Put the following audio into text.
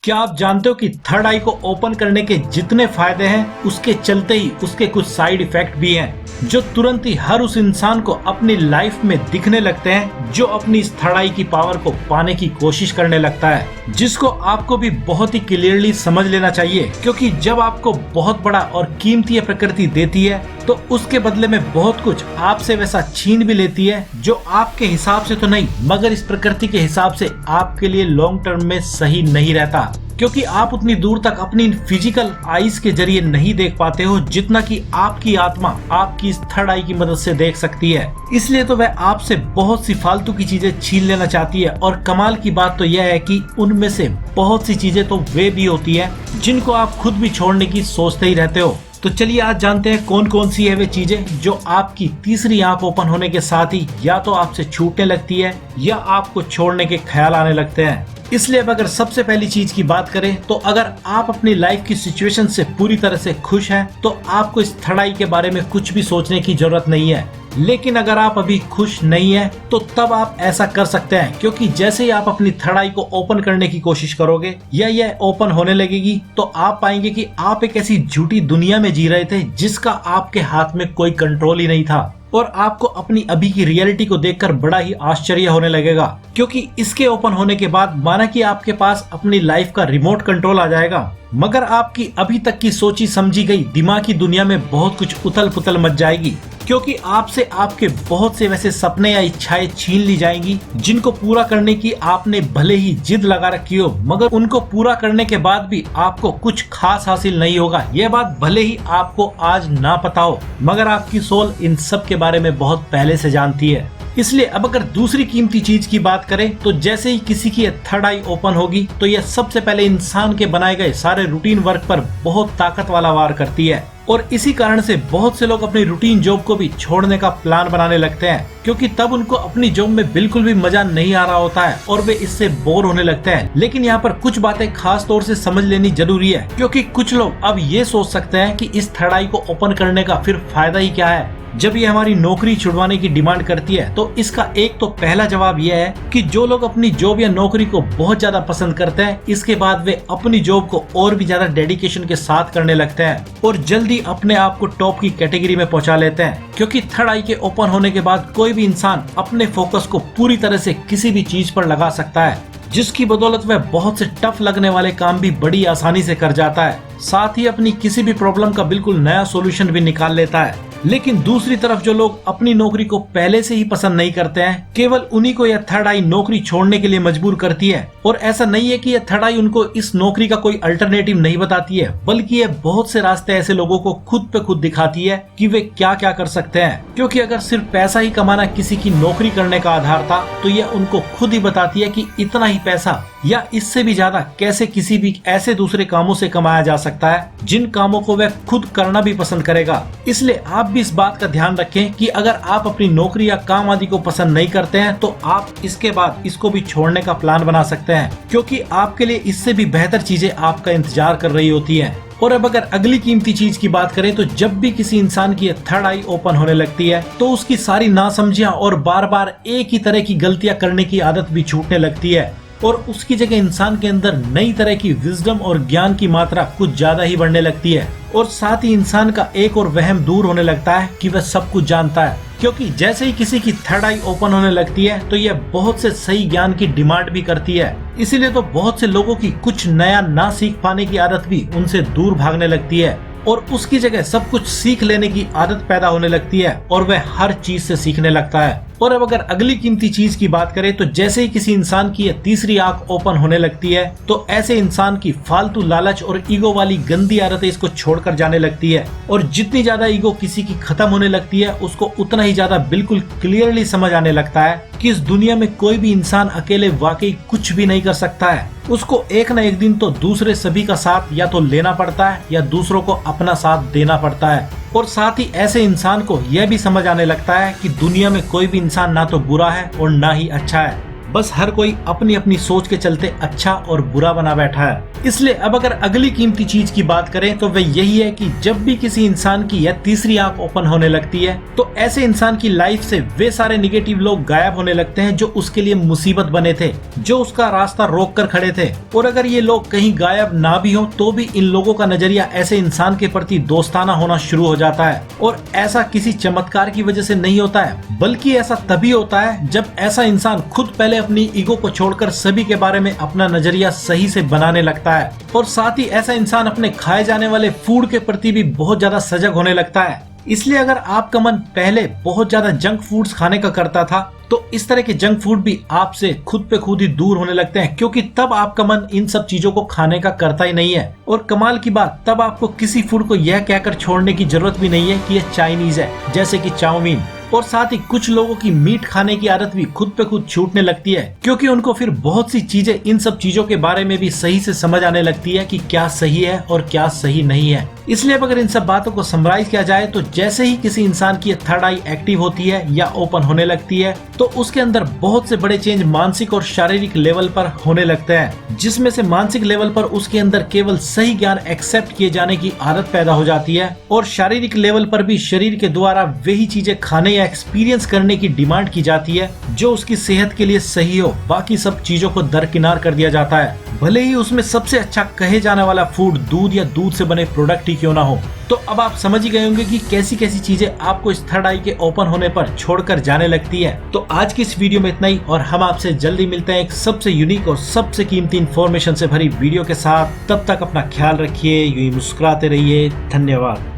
क्या आप जानते हो कि थर्ड आई को ओपन करने के जितने फायदे हैं उसके चलते ही उसके कुछ साइड इफेक्ट भी हैं जो तुरंत ही हर उस इंसान को अपनी लाइफ में दिखने लगते हैं जो अपनी इस थर्ड आई की पावर को पाने की कोशिश करने लगता है, जिसको आपको भी बहुत ही क्लियरली समझ लेना चाहिए। क्योंकि जब आपको बहुत बड़ा और कीमती प्रकृति देती है तो उसके बदले में बहुत कुछ आपसे वैसा छीन भी लेती है जो आपके हिसाब से तो नहीं मगर इस प्रकृति के हिसाब से आपके लिए लॉन्ग टर्म में सही नहीं रहता। क्योंकि आप उतनी दूर तक अपनी फिजिकल आईज के जरिए नहीं देख पाते हो जितना कि आपकी आत्मा आपकी इस थर्ड आई की मदद से देख सकती है। इसलिए तो वह आपसे बहुत सी फालतू की चीजें छीन लेना चाहती है। और कमाल की बात तो यह है कि उनमें से बहुत सी चीजें तो वे भी होती है जिनको आप खुद भी छोड़ने की सोचते ही रहते हो। तो चलिए आज जानते हैं कौन कौन सी है वे चीजें जो आपकी तीसरी आंख ओपन होने के साथ ही या तो आपसे छूटने लगती है या आपको छोड़ने के ख्याल आने लगते हैं। इसलिए अब अगर सबसे पहली चीज की बात करें तो अगर आप अपनी लाइफ की सिचुएशन से पूरी तरह से खुश हैं तो आपको इस थर्ड आई के बारे में कुछ भी सोचने की जरूरत नहीं है। लेकिन अगर आप अभी खुश नहीं हैं तो तब आप ऐसा कर सकते हैं, क्योंकि जैसे ही आप अपनी थर्ड आई को ओपन करने की कोशिश करोगे या यह ओपन होने लगेगी तो आप पाएंगे कि आप एक ऐसी झूठी दुनिया में जी रहे थे जिसका आपके हाथ में कोई कंट्रोल ही नहीं था। और आपको अपनी अभी की रियलिटी को देखकर बड़ा ही आश्चर्य होने लगेगा, क्योंकि इसके ओपन होने के बाद माना कि आपके पास अपनी लाइफ का रिमोट कंट्रोल आ जाएगा मगर आपकी अभी तक की सोची समझी गई दिमागी दुनिया में बहुत कुछ उथल पुथल मच जाएगी। क्योंकि आपसे आपके बहुत से वैसे सपने या इच्छाएं छीन ली जाएंगी जिनको पूरा करने की आपने भले ही जिद लगा रखी हो मगर उनको पूरा करने के बाद भी आपको कुछ खास हासिल नहीं होगा। यह बात भले ही आपको आज ना पता हो मगर आपकी सोल इन सब के बारे में बहुत पहले से जानती है। इसलिए अब अगर दूसरी कीमती चीज की बात करें तो जैसे ही किसी की थर्ड आई ओपन होगी तो यह सबसे पहले इंसान के बनाए गए सारे रूटीन वर्क पर बहुत ताकत वाला वार करती है। और इसी कारण से बहुत से लोग अपनी रूटीन जॉब को भी छोड़ने का प्लान बनाने लगते हैं, क्योंकि तब उनको अपनी जॉब में बिल्कुल भी मजा नहीं आ रहा होता है और वे इससे बोर होने लगते हैं। लेकिन यहाँ पर कुछ बातें खास तौर से समझ लेनी जरूरी है, क्योंकि कुछ लोग अब ये सोच सकते हैं कि इस थर्ड आई को ओपन करने का फिर फायदा ही क्या है जब ये हमारी नौकरी छुड़वाने की डिमांड करती है। तो इसका एक तो पहला जवाब यह है कि जो लोग अपनी जॉब या नौकरी को बहुत ज्यादा पसंद करते हैं इसके बाद वे अपनी जॉब को और भी ज्यादा डेडिकेशन के साथ करने लगते हैं और जल्दी अपने आप को टॉप की कैटेगरी में पहुंचा लेते हैं। क्योंकि थर्ड आई के ओपन होने के बाद कोई भी इंसान अपने फोकस को पूरी तरह से किसी भी चीज पर लगा सकता है, जिसकी बदौलत वह बहुत से टफ लगने वाले काम भी बड़ी आसानी से कर जाता है, साथ ही अपनी किसी भी प्रॉब्लम का बिल्कुल नया सॉल्यूशन भी निकाल लेता है। लेकिन दूसरी तरफ जो लोग अपनी नौकरी को पहले से ही पसंद नहीं करते हैं, केवल उन्हीं को यह थर्ड आई नौकरी छोड़ने के लिए मजबूर करती है। और ऐसा नहीं है कि यह थर्ड आई उनको इस नौकरी का कोई अल्टरनेटिव नहीं बताती है, बल्कि यह बहुत से रास्ते ऐसे लोगों को खुद पे खुद दिखाती है कि वे क्या क्या कर सकते हैं। क्योंकि अगर सिर्फ पैसा ही कमाना किसी की नौकरी करने का आधार था तो यह उनको खुद ही बताती है कि इतना ही पैसा या इससे भी ज्यादा कैसे किसी भी ऐसे दूसरे कामों से कमाया जा सकता है जिन कामों को वह खुद करना भी पसंद करेगा। इसलिए आप भी इस बात का ध्यान रखें कि अगर आप अपनी नौकरी या काम आदि को पसंद नहीं करते हैं तो आप इसके बाद इसको भी छोड़ने का प्लान बना सकते हैं, क्योंकि आपके लिए इससे भी बेहतर चीजें आपका इंतजार कर रही होती है। और अब अगर अगली कीमती चीज की बात करें तो जब भी किसी इंसान की थर्ड आई ओपन होने लगती है तो उसकी सारी नासमझियां और बार बार एक ही तरह की गलतियां करने की आदत भी छूटने लगती है और उसकी जगह इंसान के अंदर नई तरह की विजडम और ज्ञान की मात्रा कुछ ज्यादा ही बढ़ने लगती है। और साथ ही इंसान का एक और वहम दूर होने लगता है कि वह सब कुछ जानता है, क्योंकि जैसे ही किसी की थर्ड आई ओपन होने लगती है तो यह बहुत से सही ज्ञान की डिमांड भी करती है। इसीलिए तो बहुत से लोगों की कुछ नया ना सीख पाने की आदत भी उनसे दूर भागने लगती है और उसकी जगह सब कुछ सीख लेने की आदत पैदा होने लगती है और वह हर चीज से सीखने लगता है। और अब अगर अगली कीमती चीज की बात करें तो जैसे ही किसी इंसान की तीसरी आंख ओपन होने लगती है तो ऐसे इंसान की फालतू लालच और ईगो वाली गंदी आदतें इसको छोड़कर जाने लगती है। और जितनी ज्यादा ईगो किसी की खत्म होने लगती है उसको उतना ही ज्यादा बिल्कुल क्लियरली समझ आने लगता है कि इस दुनिया में कोई भी इंसान अकेले वाकई कुछ भी नहीं कर सकता है। उसको एक न एक दिन तो दूसरे सभी का साथ या तो लेना पड़ता है या दूसरों को अपना साथ देना पड़ता है। और साथ ही ऐसे इंसान को यह भी समझ आने लगता है कि दुनिया में कोई भी इंसान ना तो बुरा है और ना ही अच्छा है, बस हर कोई अपनी अपनी सोच के चलते अच्छा और बुरा बना बैठा है। इसलिए अब अगर अगली कीमती चीज की बात करें तो वह यही है कि जब भी किसी इंसान की यह तीसरी आंख ओपन होने लगती है तो ऐसे इंसान की लाइफ से वे सारे निगेटिव लोग गायब होने लगते हैं जो उसके लिए मुसीबत बने थे, जो उसका रास्ता रोक कर खड़े थे। और अगर ये लोग कहीं गायब ना भी हो तो भी इन लोगों का नजरिया ऐसे इंसान के प्रति दोस्ताना होना शुरू हो जाता है। और ऐसा किसी चमत्कार की वजह से नहीं होता है, बल्कि ऐसा तभी होता है जब ऐसा इंसान खुद पहले अपनी ईगो को छोड़कर सभी के बारे में अपना नजरिया सही से बनाने लगता है। और साथ ही ऐसा इंसान अपने खाए जाने वाले फूड के प्रति भी बहुत ज्यादा सजग होने लगता है। इसलिए अगर आपका मन पहले बहुत ज्यादा जंक फूड्स खाने का करता था तो इस तरह के जंक फूड भी आपसे खुद पे खुद ही दूर होने लगते हैं, क्योंकि तब आपका मन इन सब चीजों को खाने का करता ही नहीं है। और कमाल की बात, तब आपको किसी फूड को यह कहकर छोड़ने की जरूरत भी नहीं है कि यह चाइनीज है, जैसे कि चाउमीन। और साथ ही कुछ लोगों की मीट खाने की आदत भी खुद पे खुद छूटने लगती है, क्योंकि उनको फिर बहुत सी चीजें इन सब चीजों के बारे में भी सही से समझ आने लगती है कि क्या सही है और क्या सही नहीं है। इसलिए अब अगर इन सब बातों को समराइज किया जाए तो जैसे ही किसी इंसान की थर्ड आई एक्टिव होती है या ओपन होने लगती है तो उसके अंदर बहुत से बड़े चेंज मानसिक और शारीरिक लेवल पर होने लगते हैं, जिसमें से मानसिक लेवल पर उसके अंदर केवल सही ज्ञान एक्सेप्ट किए जाने की आदत पैदा हो जाती है, और शारीरिक लेवल पर भी शरीर के द्वारा वही चीजें खाने या एक्सपीरियंस करने की डिमांड की जाती है जो उसकी सेहत के लिए सही हो। बाकी सब चीजों को दरकिनार कर दिया जाता है, भले ही उसमें सबसे अच्छा कहे जाने वाला फूड दूध या दूध से बने प्रोडक्ट ही क्यों ना हो। तो अब आप समझ ही गए होंगे कि कैसी कैसी चीजें आपको इस थर्ड आई के ओपन होने पर छोड़कर जाने लगती है। तो आज की इस वीडियो में इतना ही, और हम आपसे जल्दी मिलते हैं एक सबसे यूनिक और सबसे कीमती इंफॉर्मेशन से भरी वीडियो के साथ। तब तक अपना ख्याल रखिए, यूं ही मुस्कुराते रहिए। धन्यवाद।